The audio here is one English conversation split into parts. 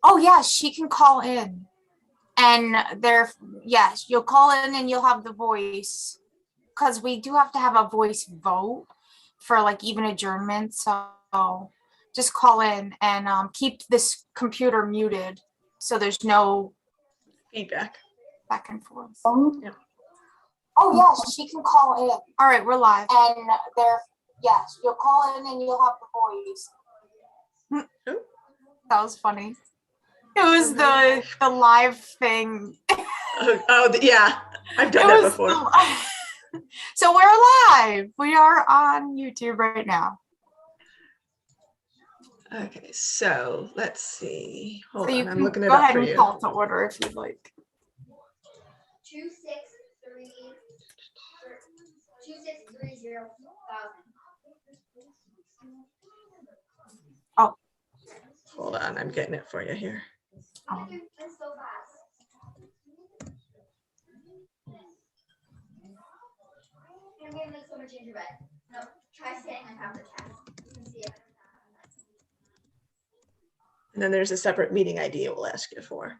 Oh yeah, she can call in. And yes, you'll call in and you'll have the voice. Because we do have to have a voice vote for like even adjournment. So just call in and keep this computer muted so there's no feedback back and forth. Yeah. Oh yes, she can call in. All right, we're live. And yes, you'll call in and you'll have the voice. That was funny. It was the live thing. Yeah, I've done that before. So we're live. We are on YouTube right now. Okay, so let's see. Hold on, I'm looking it up for you. Go ahead and call to order if you'd like. 2630,000. Oh. Hold on, I'm getting it for you here. Oh. It's so fast. I'm gonna make so much gingerbread. No, try standing on top of the test. You can see it. And then there's a separate meeting ID it will ask you for.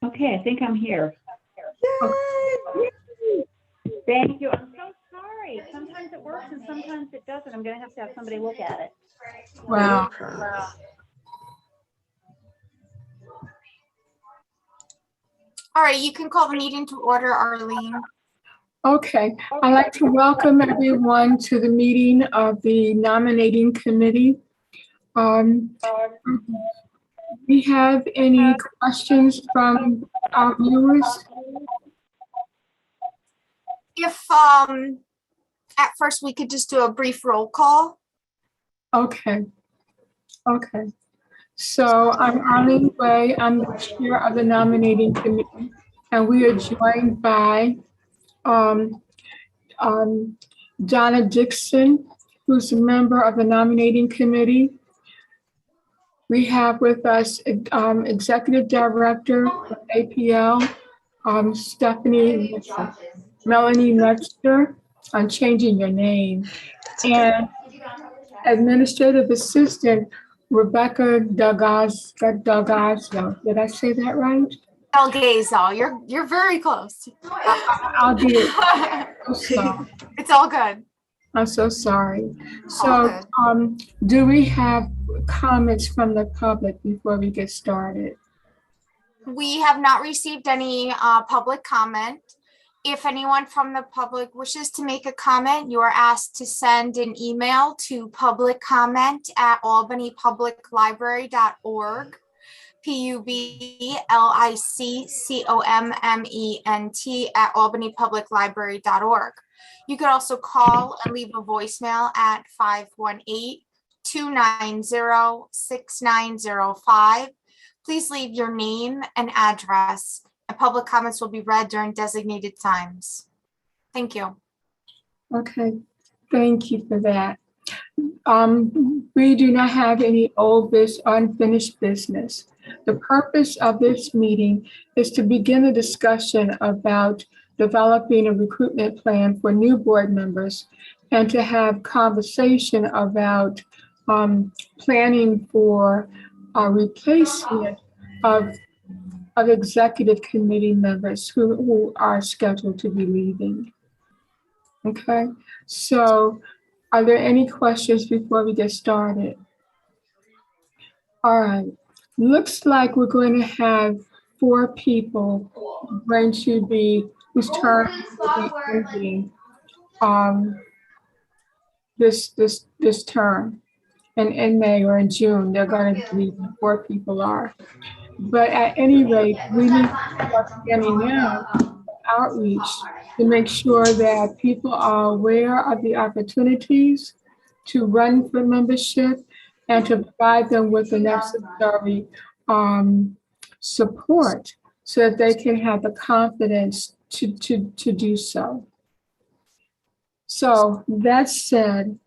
Okay, I think I'm here. Yay! Thank you. I'm so sorry. Sometimes it works and sometimes it doesn't. I'm going to have somebody look at it. Wow. All right, you can call the meeting to order, Arlene. Okay, I'd like to welcome everyone to the meeting of the nominating committee. We have any questions from our viewers? If at first we could just do a brief roll call. Okay. So I'm Arlene Way. I'm the chair of the nominating committee, and we are joined by Donna Dixon, who's a member of the nominating committee. We have with us Executive Director of APL, Melanie Metzger. I'm changing your name. And Administrative Assistant, Rebecca Delgazio. Did I say that right? Delgazio, you're very close. I'll do it. It's all good. I'm so sorry. So do we have comments from the public before we get started? We have not received any public comment. If anyone from the public wishes to make a comment, you are asked to send an email to publiccomment@albanypubliclibrary.org, publiccomment@albanypubliclibrary.org. You could also call and leave a voicemail at 518-290-6905. Please leave your name and address, and public comments will be read during designated times. Thank you. Okay, thank you for that. We do not have any unfinished business. The purpose of this meeting is to begin a discussion about developing a recruitment plan for new board members and to have conversation about planning for a replacement of executive committee members who are scheduled to be leaving. Okay, so are there any questions before we get started? All right, looks like we're going to have 4 people whose term will be ending this term. And in May or in June, they're going to leave. 4 people are. But at any rate, we need to start planning now outreach to make sure that people are aware of the opportunities to run for membership and to provide them with the necessary support so that they can have the confidence to do so. So that said,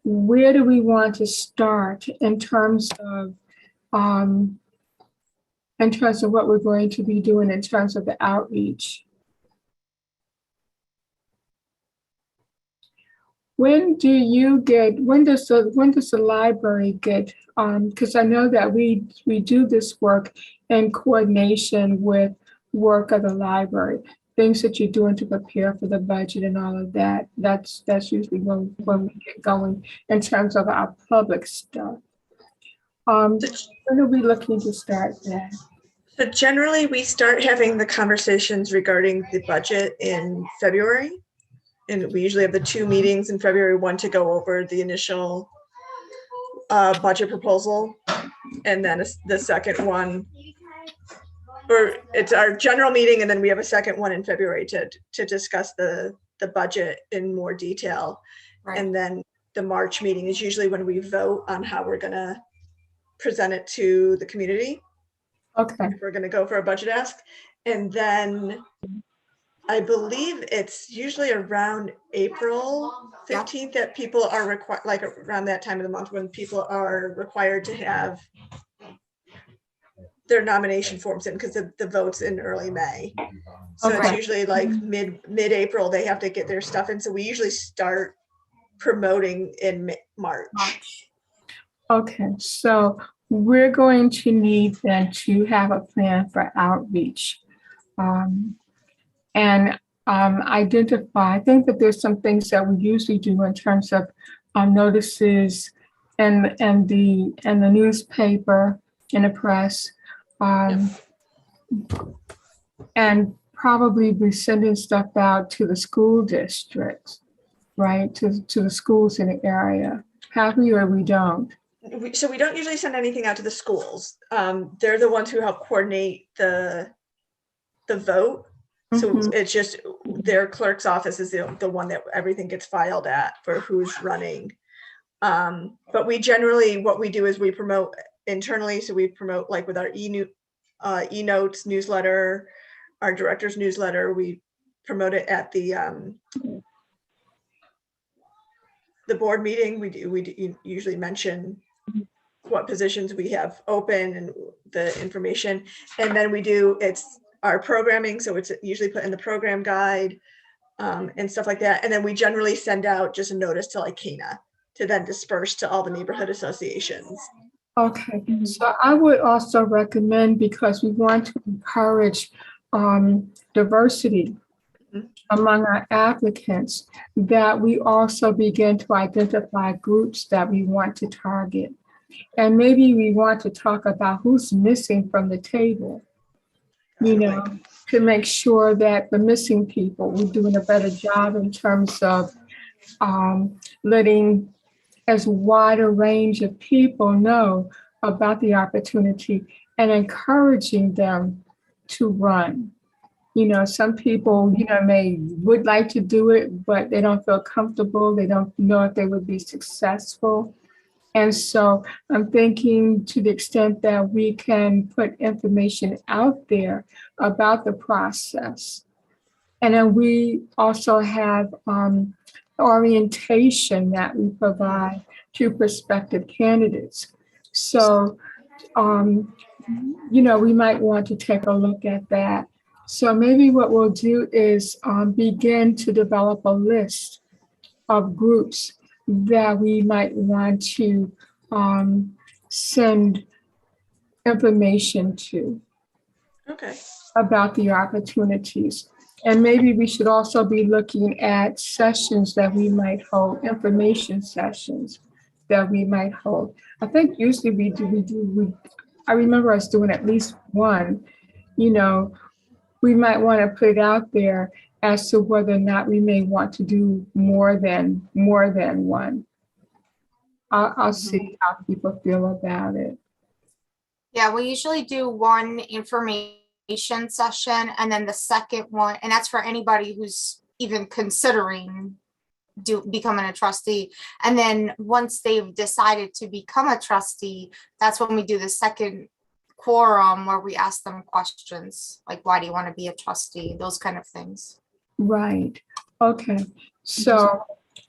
where do we want to start in terms of what we're going to be doing in terms of the outreach? When does the library get, because I know that we do this work in coordination with work of the library, things that you're doing to prepare for the budget and all of that. That's usually when we get going in terms of our public stuff. When are we looking to start that? So generally, we start having the conversations regarding the budget in February. And we usually have the 2 meetings in February, one to go over the initial budget proposal. And then the second one, or it's our general meeting, and then we have a second one in February to discuss the budget in more detail. Right. And then the March meeting is usually when we vote on how we're gonna present it to the community. Okay. If we're gonna go for a budget ask. And then I believe it's usually around April 15th that people are required, like around that time of the month when people are required to have their nomination forms in, because the vote's in early May. So it's Okay. usually like mid-April, they have to get their stuff in. So we usually start promoting in March. Okay, so we're going to need then to have a plan for outreach. And identify, I think that there's some things that we usually do in terms of notices and the newspaper and the press. And probably be sending stuff out to the school districts, right? To the schools in the area. Have we or we don't? So we don't usually send anything out to the schools. They're the ones who help coordinate the vote. So it's just their clerk's office is the one that everything gets filed at for who's running. But we generally, what we do is we promote internally. So we promote like with our e-notes newsletter, our director's newsletter, we promote it at the board meeting. We usually mention what positions we have open and the information. And then it's our programming. So it's usually put in the program guide and stuff like that. And then we generally send out just a notice to like Cana to then disperse to all the neighborhood associations. Okay, so I would also recommend, because we want to encourage diversity among our applicants, that we also begin to identify groups that we want to target. And maybe we want to talk about who's missing from the table, you know, to make sure that the missing people, we're doing a better job in terms of letting as wide a range of people know about the opportunity and encouraging them to run. You know, some people, you know, would like to do it, but they don't feel comfortable. They don't know if they would be successful. And so I'm thinking, to the extent that we can put information out there about the process. And then we also have orientation that we provide to prospective candidates. So, you know, we might want to take a look at that. So maybe what we'll do is begin to develop a list of groups that we might want to send information to about the opportunities. And maybe we should also be looking at sessions that we might hold, information sessions that we might hold. I think usually I remember us doing at least one. You know, we might want to put it out there as to whether or not we may want to do more than one. I'll see how people feel about it. Yeah, we usually do one information session, and then the second one, and that's for anybody who's even considering becoming a trustee. And then once they've decided to become a trustee, that's when we do the second quorum where we ask them questions like, why do you want to be a trustee? Those kind of things. Right. Okay. So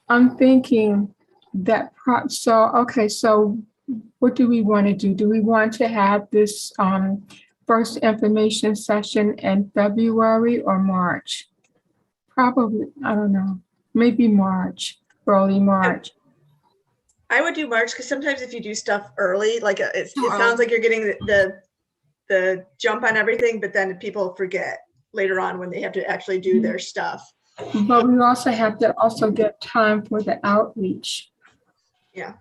I'm thinking that, so what do we want to do? Do we want to have this first information session in February or March? Probably, I don't know, maybe March, early March. I would do March because sometimes if you do stuff early, like it Too sounds early. like you're getting the jump on everything, but then people forget later on when they have to actually do their stuff. But we also have to get time for the outreach. Yeah.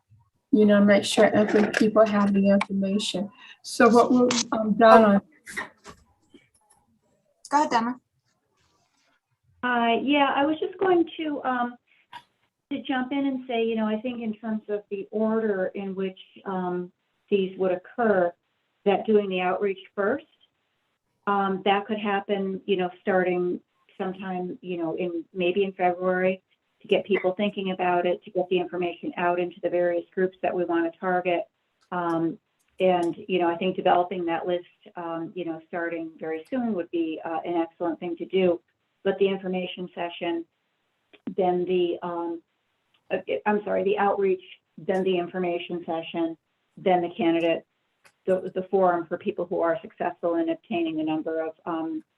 You know, make sure every people have the information. So what we'll, Donna, Go ahead, Donna. Yeah, I was just going to jump in and say, you know, I think in terms of the order in which these would occur, that doing the outreach first, that could happen, you know, starting sometime, you know, maybe in February, to get people thinking about it, to get the information out into the various groups that we want to target. And, you know, I think developing that list, you know, starting very soon would be an excellent thing to do. But the information session, then the outreach, then the information session, then the candidate, the forum for people who are successful in obtaining the number of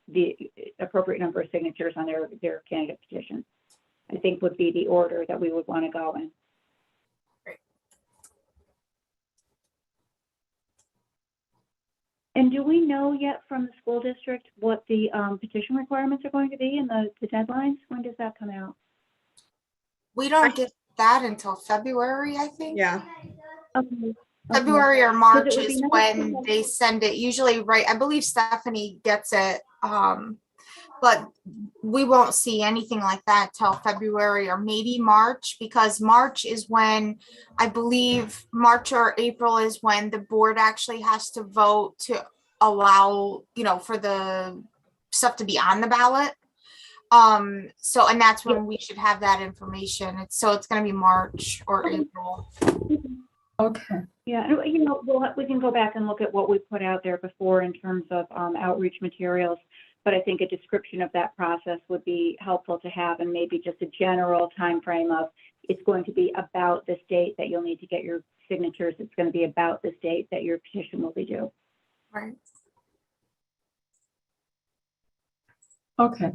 the appropriate number of signatures on their candidate petition, I think would be the order that we would want to go in. And do we know yet from the school district what the petition requirements are going to be and the deadlines? When does that come out? We don't get that until February, I think. Yeah. Okay. February or March would be is nice when to- they send it, usually, right? I believe Stephanie gets it. But we won't see anything like that till February or maybe March, because March is when, I believe March or April is when the board actually has to vote to allow, you know, for the stuff to be on the ballot. So, and that's when we should have that information. So it's going to be March or April. okay, Yeah, and, you know, we can go back and look at what we put out there before in terms of outreach materials. But I think a description of that process would be helpful to have, and maybe just a general time frame of it's going to be about this date that you'll need to get your signatures. It's going to be about this date that your petition will be due. Right. okay,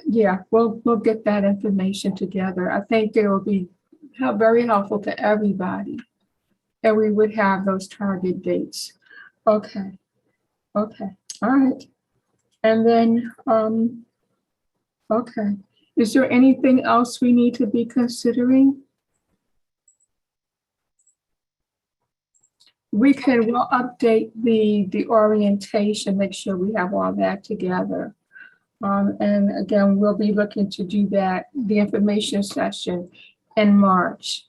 yeah, we'll get that information together. I think it will be very helpful to everybody. And we would have those target dates. Okay, all right. And then, okay, is there anything else we need to be considering? We'll update the orientation, make sure we have all that together. And again, we'll be looking to do that, the information session in March.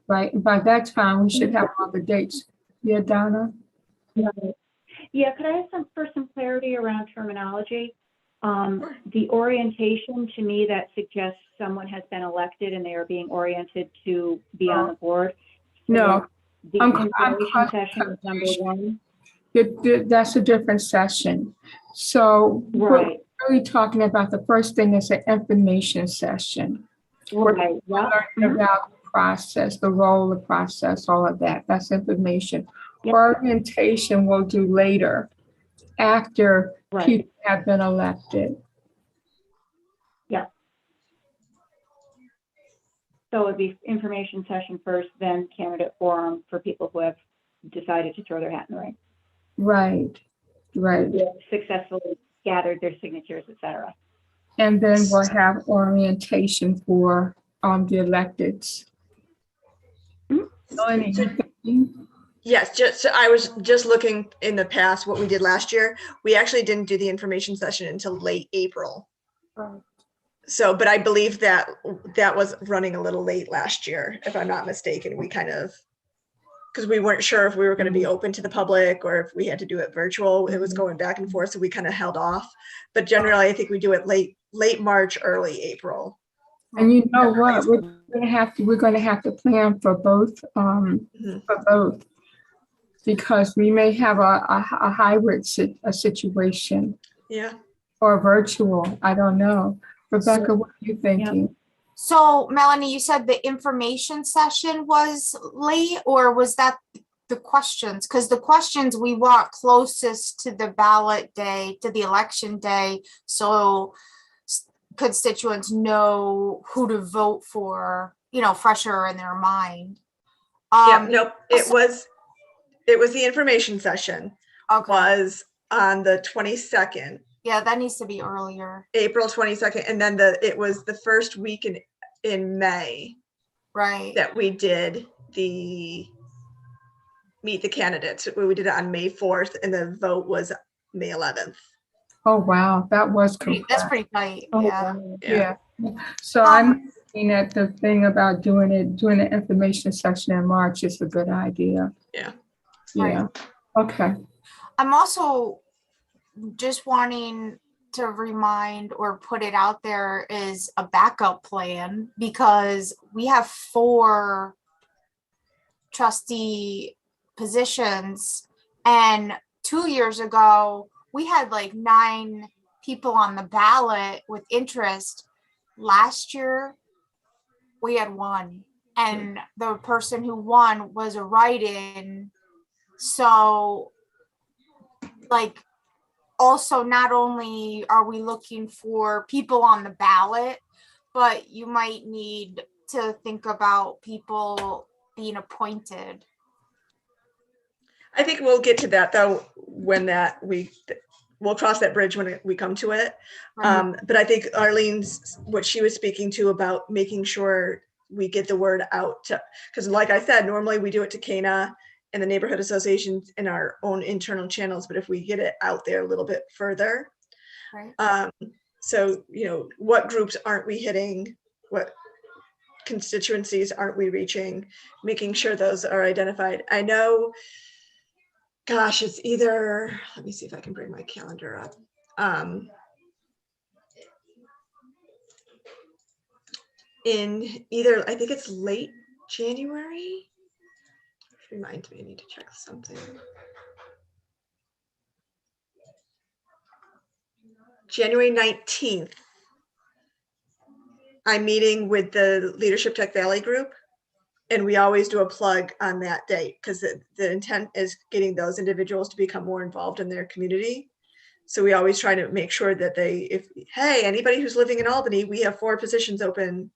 Right, by that time, we should have all the dates. Yeah, Donna? Yeah, could I have some clarity around terminology? The orientation, to me, that suggests someone has been elected and they are being oriented to be on the board. So No, the I'm information session is number one. that's a different session. So Right. we're really talking about the first thing is an information session. Right. We're learning about the process, the role of the process, all of that. That's information. Yep. Orientation we'll do later, after Right. people have been elected. Yeah. So it'd be information session first, then candidate forum for people who have decided to throw their hat in the ring. Right. Successfully gathered their signatures, et cetera. And then we'll have orientation for the electeds. Yes, I was just looking in the past what we did last year. We actually didn't do the information session until late April. So, but I believe that was running a little late last year, if I'm not mistaken. We kind of because we weren't sure if we were going to be open to the public or if we had to do it virtual. It was going back and forth, so we kind of held off. But generally, I think we do it late March, early April. And you know what, we're gonna have to plan for both, because we may have a hybrid situation Yeah. or virtual, I don't know. Rebecca, what are you thinking? So Melanie, you said the information session was late, or was that the questions? Because the questions we want closest to the ballot day, to the election day, so constituents know who to vote for, fresher in their mind. Nope. It was the information session Okay. was on the 22nd. Yeah, that needs to be earlier. April 22nd, and then it was the first week in May Right. that we did the meet the candidates. We did it on May 4th, and the vote was May 11th. Oh, wow, that was That's pretty tight. Oh, Yeah. wow. Yeah. So I'm looking at the thing about doing the information session in March is a good idea. Yeah. Yeah. Okay. I'm also just wanting to remind or put it out there is a backup plan, because we have 4 trustee positions, and 2 years ago we had like 9 people on the ballot with interest. Last year we had 1, and the person who won was a write-in. So like, also, not only are we looking for people on the ballot, but you might need to think about people being appointed. I think we'll get to that though when we'll cross that bridge when we come to it. Right. But I think Arlene's what she was speaking to about making sure we get the word out to, because like I said, normally we do it to Cana and the neighborhood associations in our own internal channels, but if we get it out there a little bit further. Right. So, what groups aren't we hitting? What constituencies aren't we reaching? Making sure those are identified. I know, gosh, it's either, let me see if I can bring my calendar up. In either, I think it's late January. Remind me, I need to check something. January 19th, I'm meeting with the Leadership Tech Valley group, and we always do a plug on that date because the intent is getting those individuals to become more involved in their community. So we always try to make sure that hey, anybody who's living in Albany, we have 4 positions open.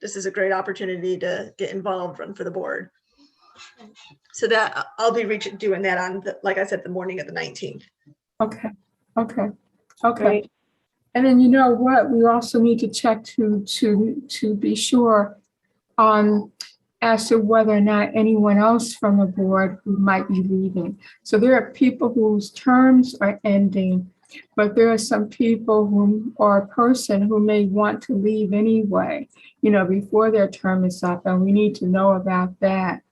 This is a great opportunity to get involved, run for the board. So that I'll be doing that on, like I said, the morning of the 19th. Okay. Great. And then you know what? We also need to check to be sure as to whether or not anyone else from the board who might be leaving. So there are people whose terms are ending, but there are some people or a person who may want to leave anyway, before their term is up, and we need to know about that.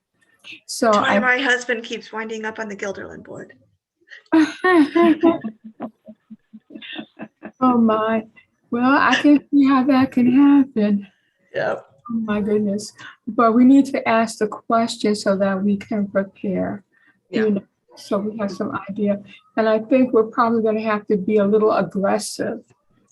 So my husband keeps winding up on the Guilderland board. Oh my, well, I can see how that can happen. Yep. Oh my goodness. But we need to ask the question so that we can prepare, so we have some idea. And I think we're probably going to have to be a little aggressive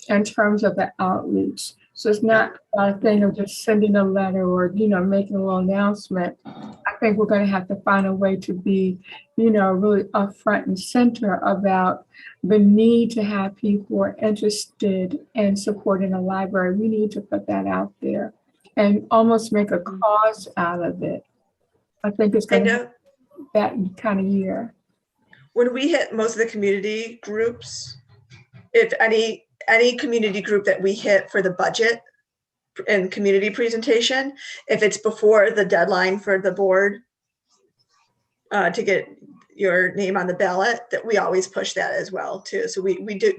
in terms of the outreach. So it's not a thing of just sending a letter or, making a little announcement. I think we're going to have to find a way to be, really upfront and center about the need to have people who are interested in supporting a library. We need to put that out there and almost make a cause out of it. I think it's going to be that kind of year. When we hit most of the community groups, if any community group that we hit for the budget and community presentation, if it's before the deadline for the board to get your name on the ballot, that we always push that as well too. So we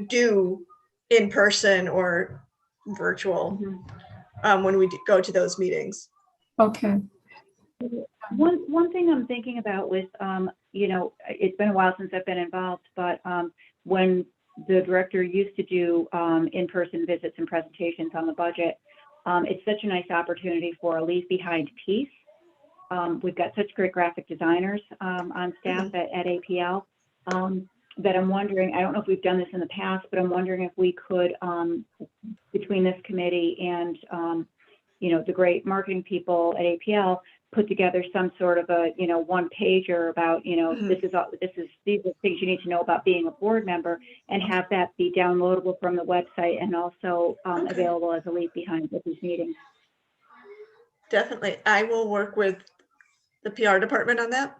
do in person or virtual when we go to those meetings. Okay. One thing I'm thinking about with, it's been a while since I've been involved, but when the director used to do in-person visits and presentations on the budget, it's such a nice opportunity for a leave behind piece. We've got such great graphic designers on staff at APL that I'm wondering, I don't know if we've done this in the past, but I'm wondering if we could, between this committee and, the great marketing people at APL, put together some sort of a, one pager about, these are things you need to know about being a board member, and have that be downloadable from the website and also available as a leave behind with these meetings. Definitely. I will work with the PR department on that,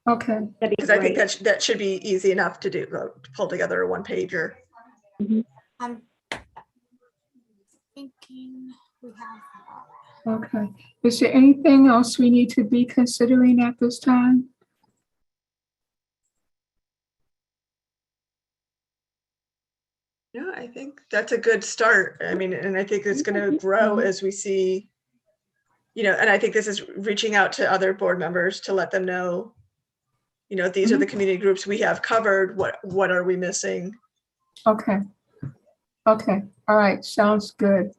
Okay, That'd be because I think great. that should be easy enough to do, to pull together a one pager. I'm thinking we have that. okay. Is there anything else we need to be considering at this time? Yeah, I think that's a good start. I mean, and I think it's going to grow as we see, and I think this is reaching out to other board members to let them know, these are the community groups we have covered. What are we missing? Okay. Okay. All right. Sounds good.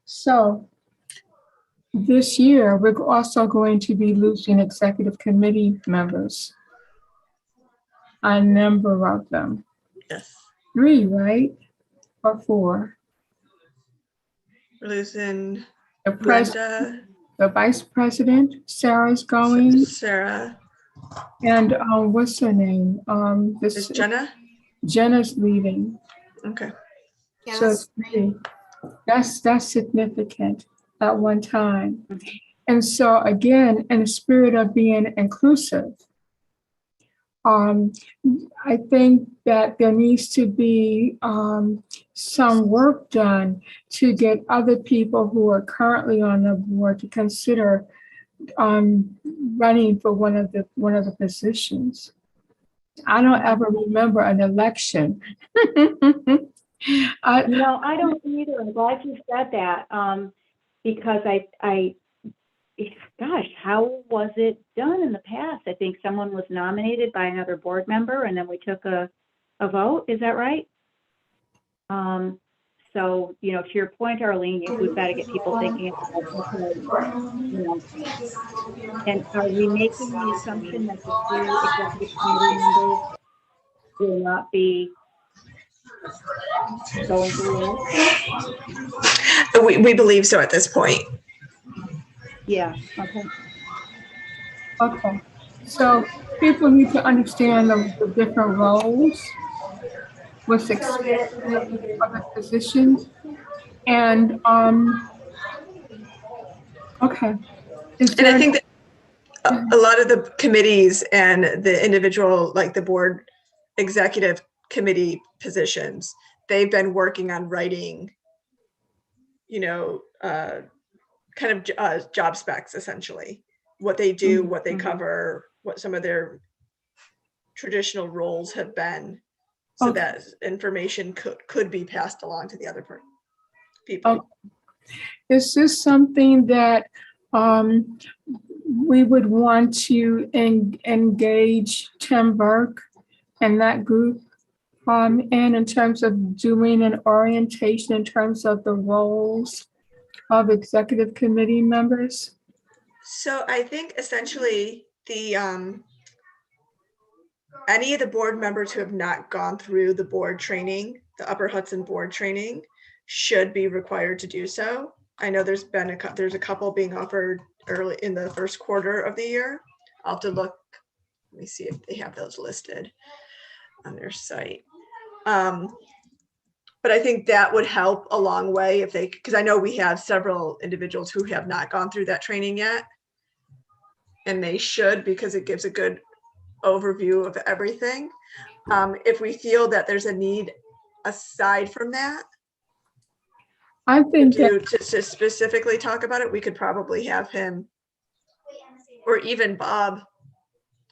So this year, we're also going to be losing executive committee members. A number of them. Yes. 3, right? Or 4? We're losing The president, Brenda, the vice president, Sarah's going, Sarah, and what's her name? is Jenna? Jenna's leaving. Okay. Yeah, So it's 3. That's significant at one time. And so again, in the spirit of being inclusive, I think that there needs to be some work done to get other people who are currently on the board to consider running for one of the positions. I don't ever remember an election. No, I don't either. I'm glad you said that, because gosh, how was it done in the past? I think someone was nominated by another board member, and then we took a vote. Is that right? So, to your point, Arlene, we've got to get people thinking about, and are we making the assumption that the 2 executive committee members will not be going through? We believe so at this point. Yeah, okay. Okay, so people need to understand the different roles, what's expected of other positions, and okay. And I think that a lot of the committees and the individual, like the board executive committee positions, they've been working on writing, kind of job specs, essentially, what they do, what they cover, what some of their traditional roles have been, so that information could be passed along to the other people. Is this something that we would want to engage Tim Burke and that group in terms of doing an orientation in terms of the roles of executive committee members? So I think essentially any of the board members who have not gone through the board training, the Upper Hudson board training, should be required to do so. I know there's a couple being offered early in the first quarter of the year. I'll have to look. Let me see if they have those listed on their site. But I think that would help a long way because I know we have several individuals who have not gone through that training yet. And they should, because it gives a good overview of everything. If we feel that there's a need aside from that, I think to specifically talk about it, we could probably have him or even Bob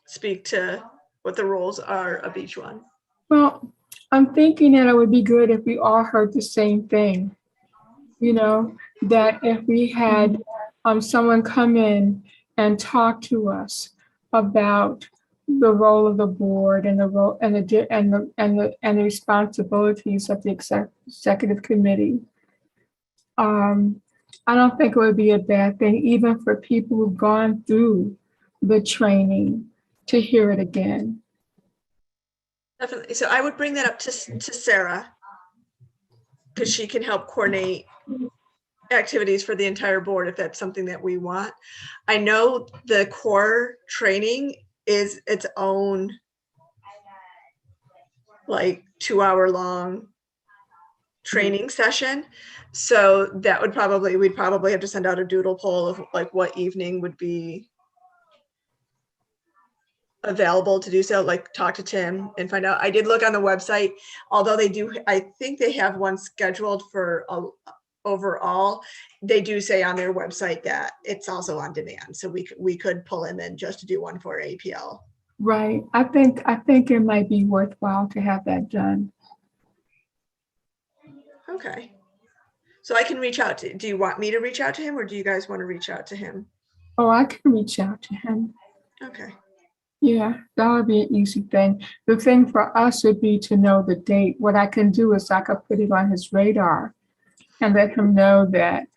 speak to what the roles are of each one. Well, I'm thinking that it would be good if we all heard the same thing. That if we had someone come in and talk to us about the role of the board and the role and the responsibilities of the executive committee. I don't think it would be a bad thing, even for people who've gone through the training, to hear it again. Definitely. So I would bring that up to Sarah, because she can help coordinate activities for the entire board if that's something that we want. I know the core training is its own like 2-hour long training session. So that would we'd probably have to send out a doodle poll of like what evening would be available to do so, like talk to Tim and find out. I did look on the website, although I think they have one scheduled for overall. They do say on their website that it's also on demand. So we could pull him in just to do one for APL. Right. I think it might be worthwhile to have that done. Okay. So I can reach out do you want me to reach out to him, or do you guys want to reach out to him? Oh, I can reach out to him. Okay. Yeah, that would be an easy thing. The thing for us would be to know the date. What I can do is I could put it on his radar and let him know that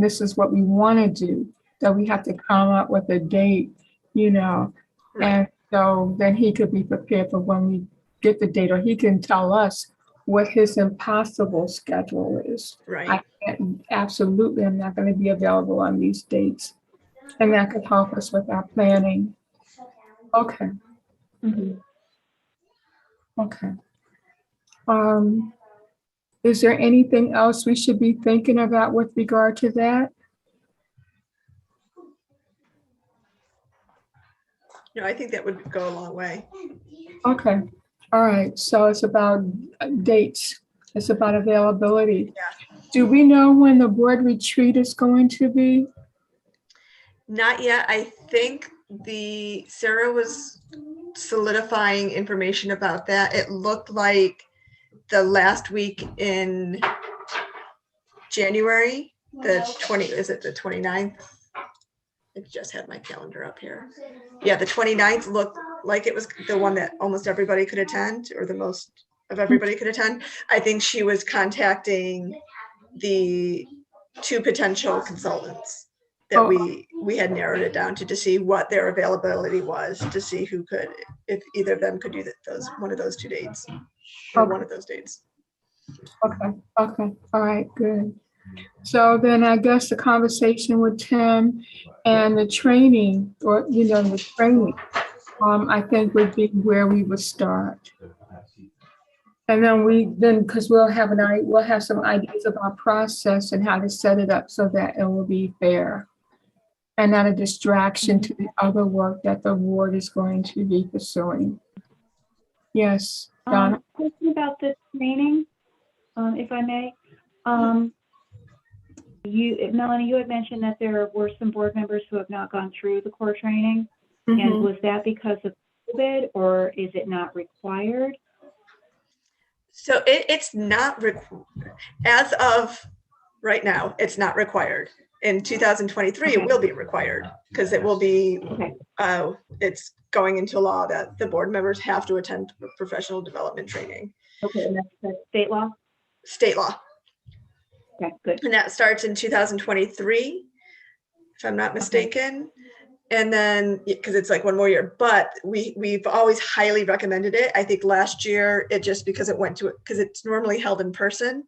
this is what we want to do, that we have to come up with a date, Right. and so then he could be prepared for when we get the date, or he can tell us what his impossible schedule is. Right. Absolutely, I'm not going to be available on these dates. And that could help us with our planning. Okay. Mhm. Okay. Is there anything else we should be thinking about with regard to that? No, I think that would go a long way. Okay. All right. So it's about dates. It's about availability. Yeah. Do we know when the board retreat is going to be? Not yet. I think Sarah was solidifying information about that. It looked like the last week in January, is it the 29th? I just had my calendar up here. Yeah, the 29th looked like it was the one that almost everybody could attend, or the most of everybody could attend. I think she was contacting the 2 potential consultants that we had narrowed it down to see what their availability was, to see who could, if either of them could do one of those 2 dates, or one of those dates. Okay. All right, good. So then I guess the conversation with Tim and the training, or, the training, I think would be where we would start. And then because we'll have some ideas of our process and how to set it up so that it will be fair and not a distraction to the other work that the board is going to be pursuing. Yes, Donna? Question about the training, if I may. Melanie, you had mentioned that there were some board members who have not gone through the core training. And was that because of COVID, or is it not required? So it's not as of right now, it's not required. In 2023, it will be required, because it will be, it's going into law that the board members have to attend professional development training. Okay, and that's state law? State law. Okay, good. And that starts in 2023, if I'm not mistaken. And then, because it's like one more year, but we've always highly recommended it. I think last year, because it's normally held in person.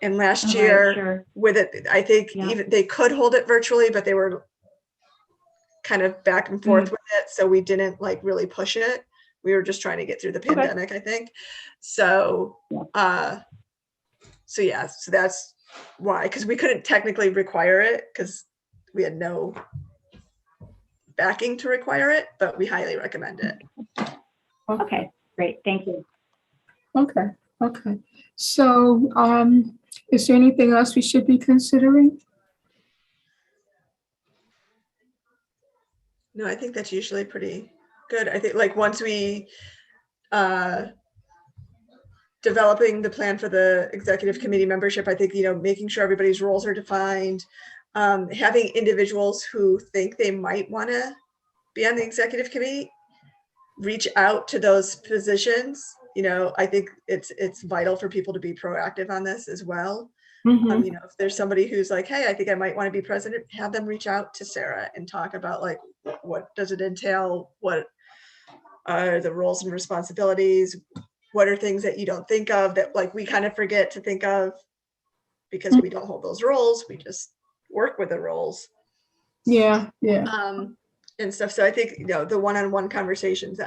And last year with it, I think even they could hold it virtually, but they were kind of back and forth with it. So we didn't really push it. We were just trying to get through the pandemic, I think. So, so that's why, because we couldn't technically require it because we had no backing to require it, but we highly recommend it. Okay, great. Thank you. Okay. So, is there anything else we should be considering? No, I think that's usually pretty good. I think once we developing the plan for the executive committee membership, I think, making sure everybody's roles are defined, having individuals who think they might want to be on the executive committee reach out to those positions. You know, I think it's vital for people to be proactive on this as well. Mhm. You know, if there's somebody who's like, hey, I think I might want to be president, have them reach out to Sarah and talk about like, what does it entail? What are the roles and responsibilities? What are things that you don't think of that like we kind of forget to think of because we don't hold those roles, we just work with the roles. Yeah, yeah. And stuff. So I think, you know, the one-on-one conversations,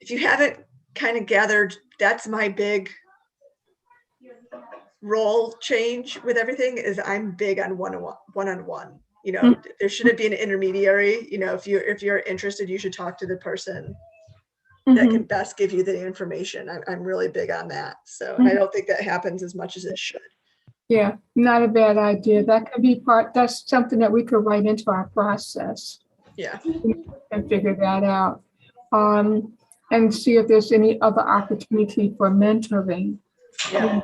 if you haven't kind of gathered, that's my big role change with everything is I'm big on one-on-one. You know, there shouldn't be an intermediary. You know, if you're interested, you should talk to the person that can best give you the information. I'm really big on that. So, and I don't think that happens as much as it should. Yeah, not a bad idea. That could be that's something that we could write into our process Yeah. and figure that out. And see if there's any other opportunity for mentoring. Yeah.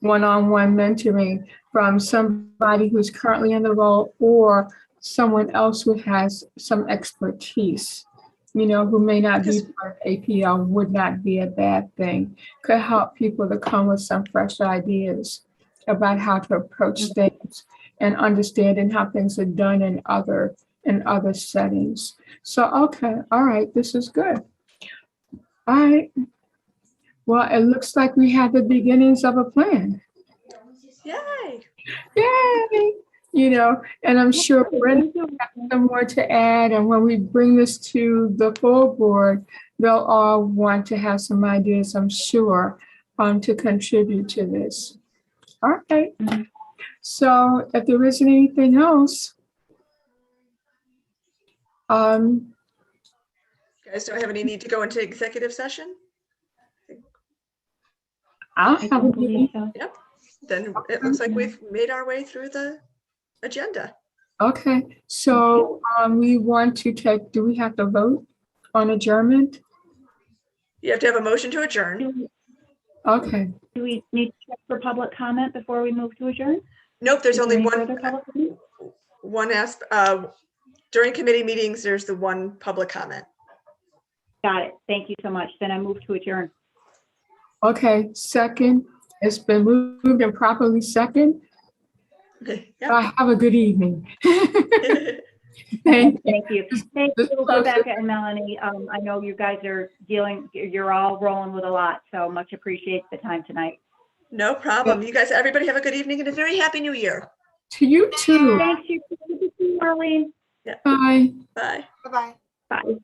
One-on-one mentoring from somebody who's currently in the role or someone else who has some expertise, you know, who may not be part of APL would not be a bad thing. Could help people to come with some fresh ideas about how to approach things and understanding how things are done in other settings. So, okay, all right, this is good. All right. Well, it looks like we have the beginnings of a plan. Yay. Yay! You know, and I'm sure Brenda has some more to add. And when we bring this to the full board, they'll all want to have some ideas, I'm sure, to contribute to this. All right. So if there isn't anything else, You guys don't have any need to go into executive session? I'll I have don't a believe meeting. so. Yep. Then it looks like we've made our way through the agenda. Okay, so we want to take, do we have to vote on adjournment? You have to have a motion to adjourn. Okay, Do we need to check for public comment before we move to adjourn? Nope, there's Is there only any further public comment? one during committee meetings, there's the one public comment. Got it. Thank you so much. Then I move to adjourn. okay, second, it's been moved and properly second. Yeah. Have a good evening. Thank you. Thank you. Thank you, Rebecca and Melanie. I know you guys are you're all rolling with a lot, so much appreciate the time tonight. No problem. You guys, everybody have a good evening and a very happy new year. To you too. Thanks, you, Arlene. Yeah. Bye. Bye. Bye-bye. Bye.